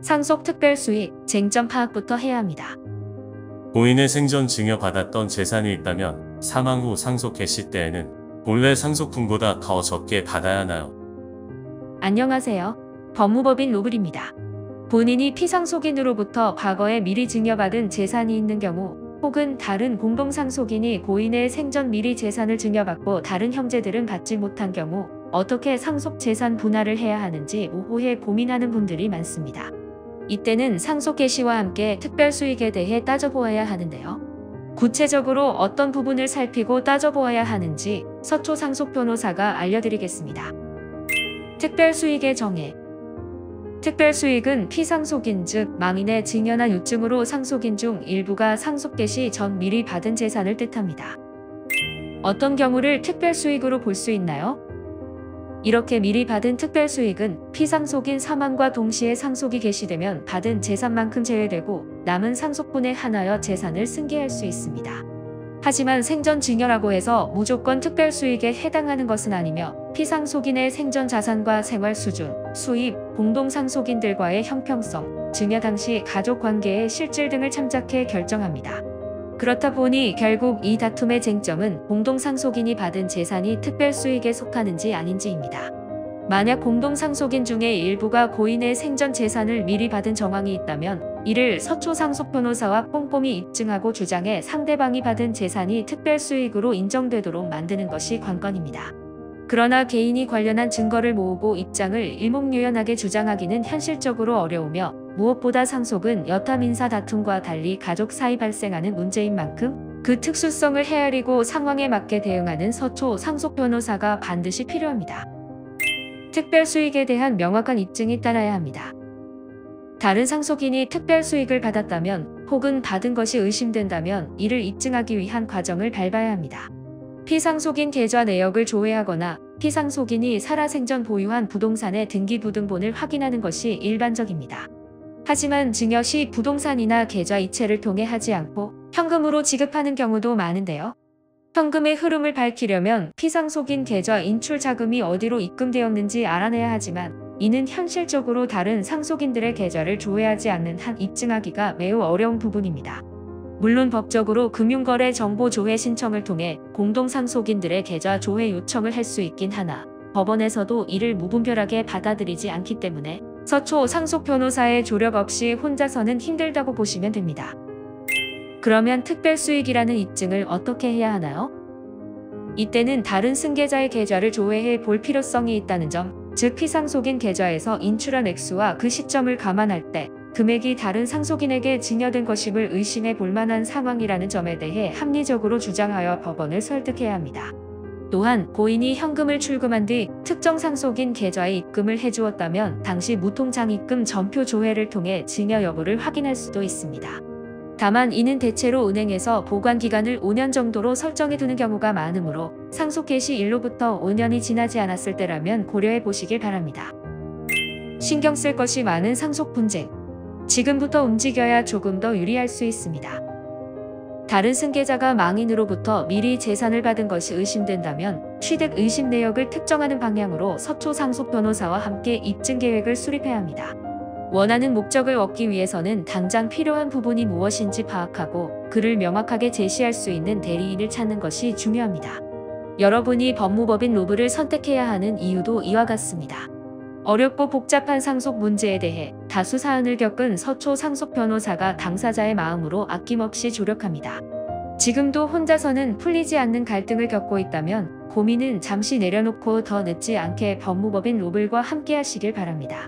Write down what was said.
상속 특별수익, 쟁점 파악부터 해야 합니다. 고인의 생전 증여받았던 재산이 있다면 사망 후 상속 개시 때에는 본래 상속분보다 더 적게 받아야 하나요? 안녕하세요. 법무법인 로블입니다. 본인이 피상속인으로부터 과거에 미리 증여받은 재산이 있는 경우 혹은 다른 공동상속인이 고인의 생전 미리 재산을 증여받고 다른 형제들은 받지 못한 경우 어떻게 상속 재산 분할을 해야 하는지 모호해 고민하는 분들이 많습니다. 이때는 상속 개시와 함께 특별수익에 대해 따져보아야 하는데요. 구체적으로 어떤 부분을 살피고 따져보아야 하는지 서초 상속 변호사가 알려드리겠습니다. 특별수익의 정의. 특별수익은 피상속인 즉 망인의 증여나 요증으로 상속인 중 일부가 상속 개시 전 미리 받은 재산을 뜻합니다. 어떤 경우를 특별수익으로 볼 수 있나요? 이렇게 미리 받은 특별수익은 피상속인 사망과 동시에 상속이 개시되면 받은 재산만큼 제외되고 남은 상속분에 한하여 재산을 승계할 수 있습니다. 하지만 생전 증여라고 해서 무조건 특별수익에 해당하는 것은 아니며 피상속인의 생전 자산과 생활 수준, 수입, 공동상속인들과의 형평성, 증여 당시 가족관계의 실질 등을 참작해 결정합니다. 그렇다 보니 결국 이 다툼의 쟁점은 공동상속인이 받은 재산이 특별수익에 속하는지 아닌지입니다. 만약 공동상속인 중에 일부가 고인의 생전 재산을 미리 받은 정황이 있다면 이를 서초 상속 변호사와 꼼꼼히 입증하고 주장해 상대방이 받은 재산이 특별수익으로 인정되도록 만드는 것이 관건입니다. 그러나 개인이 관련한 증거를 모으고 입장을 일목요연하게 주장하기는 현실적으로 어려우며 무엇보다 상속은 여타 민사 다툼과 달리 가족 사이 발생하는 문제인 만큼 그 특수성을 헤아리고 상황에 맞게 대응하는 서초 상속 변호사가 반드시 필요합니다. 특별수익에 대한 명확한 입증이 따라야 합니다. 다른 상속인이 특별수익을 받았다면 혹은 받은 것이 의심된다면 이를 입증하기 위한 과정을 밟아야 합니다. 피상속인 계좌 내역을 조회하거나 피상속인이 살아생전 보유한 부동산의 등기부등본을 확인하는 것이 일반적입니다. 하지만 증여 시 부동산이나 계좌 이체를 통해 하지 않고 현금으로 지급하는 경우도 많은데요. 현금의 흐름을 밝히려면 피상속인 계좌 인출 자금이 어디로 입금되었는지 알아내야 하지만 이는 현실적으로 다른 상속인들의 계좌를 조회하지 않는 한 입증하기가 매우 어려운 부분입니다. 물론 법적으로 금융거래 정보 조회 신청을 통해 공동상속인들의 계좌 조회 요청을 할 수 있긴 하나 법원에서도 이를 무분별하게 받아들이지 않기 때문에 서초 상속 변호사의 조력 없이 혼자서는 힘들다고 보시면 됩니다. 그러면 특별수익이라는 입증을 어떻게 해야 하나요? 이때는 다른 승계자의 계좌를 조회해 볼 필요성이 있다는 점, 즉 피상속인 계좌에서 인출한 액수와 그 시점을 감안할 때 금액이 다른 상속인에게 증여된 것임을 의심해 볼 만한 상황이라는 점에 대해 합리적으로 주장하여 법원을 설득해야 합니다. 또한 고인이 현금을 출금한 뒤 특정 상속인 계좌에 입금을 해주었다면 당시 무통장입금 전표 조회를 통해 증여 여부를 확인할 수도 있습니다. 다만 이는 대체로 은행에서 보관기간을 5년 정도로 설정해두는 경우가 많으므로 상속 개시 일로부터 5년이 지나지 않았을 때라면 고려해 보시길 바랍니다. 신경 쓸 것이 많은 상속 분쟁. 지금부터 움직여야 조금 더 유리할 수 있습니다. 다른 승계자가 망인으로부터 미리 재산을 받은 것이 의심된다면 취득 의심 내역을 특정하는 방향으로 서초 상속 변호사와 함께 입증 계획을 수립해야 합니다. 원하는 목적을 얻기 위해서는 당장 필요한 부분이 무엇인지 파악하고 그를 명확하게 제시할 수 있는 대리인을 찾는 것이 중요합니다. 여러분이 법무법인 로블을 선택해야 하는 이유도 이와 같습니다. 어렵고 복잡한 상속 문제에 대해 다수 사안을 겪은 서초 상속 변호사가 당사자의 마음으로 아낌없이 조력합니다. 지금도 혼자서는 풀리지 않는 갈등을 겪고 있다면 고민은 잠시 내려놓고 더 늦지 않게 법무법인 로블과 함께 하시길 바랍니다.